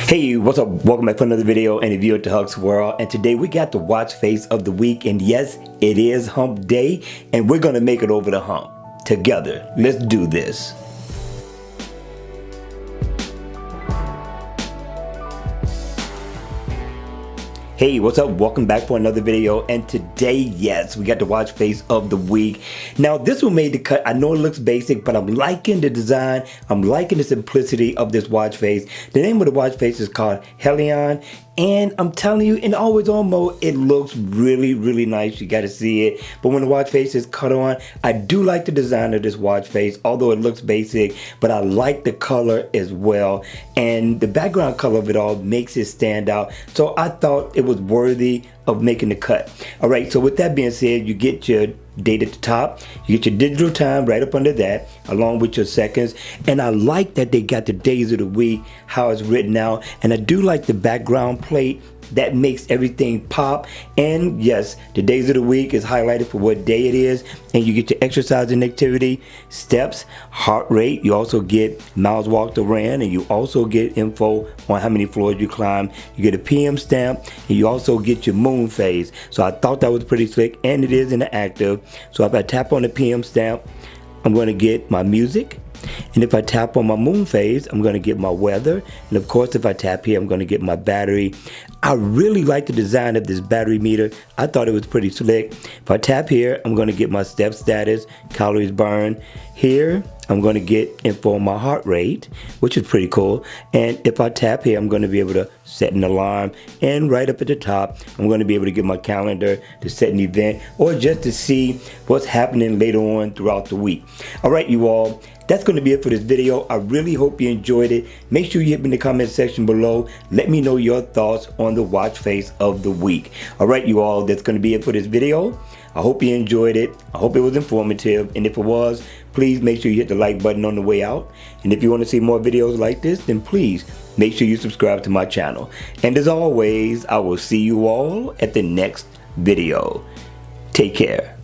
Hey, what's up? Welcome back to another video and review at the Huck's World. And today we got the watch face of the week. And yes, it is hump day. And we're going to make it over the hump together. Let's do this. Hey, what's up? Welcome back for another video. And today, yes, we got the watch face of the week. Now, this one made the cut. I know it looks basic, but I'm liking the design. I'm liking the simplicity of this watch face. The name of the watch face is called Hellion. And I'm telling you, in always on mode, it looks really, really nice. You got to see it. But when the watch face is cut on, I do like the design of this watch face, although it looks basic, but I like the color as well. And the background color of it all makes it stand out. So I thought it was worthy of making the cut. All right, so with that being said, you get your date at the top, you get your digital time right up under that, along with your seconds. And I like that they got the days of the week, how it's written out. And I do like the background plate that makes everything pop. And yes, the days of the week is highlighted for what day it is. And you get your exercise and activity, steps, heart rate. You also get miles walked or ran, and you also get info on how many floors you climb. You get a PM stamp, and you also get your moon phase. So I thought that was pretty slick, and it is in the active. So if I tap on the PM stamp, I'm going to get my music. And if I tap on my moon phase, I'm going to get my weather. And of course, if I tap here, I'm going to get my battery. I really like the design of this battery meter. I thought it was pretty slick. If I tap here, I'm going to get my step status, calories burned. Here, I'm going to get info on my heart rate, which is pretty cool. And if I tap here, I'm going to be able to set an alarm. And right up at the top, I'm going to be able to get my calendar to set an event or just to see what's happening later on throughout the week. All right, you all. That's going to be it for this video. I really hope you enjoyed it. Make sure you hit me in the comment section below. Let me know your thoughts on the watch face of the week. All right, you all, that's going to be it for this video. I hope you enjoyed it. I hope it was informative. And if it was, please make sure you hit the like button on the way out. And if you want to see more videos like this, then please make sure you subscribe to my channel. And as always, I will see you all at the next video. Take care.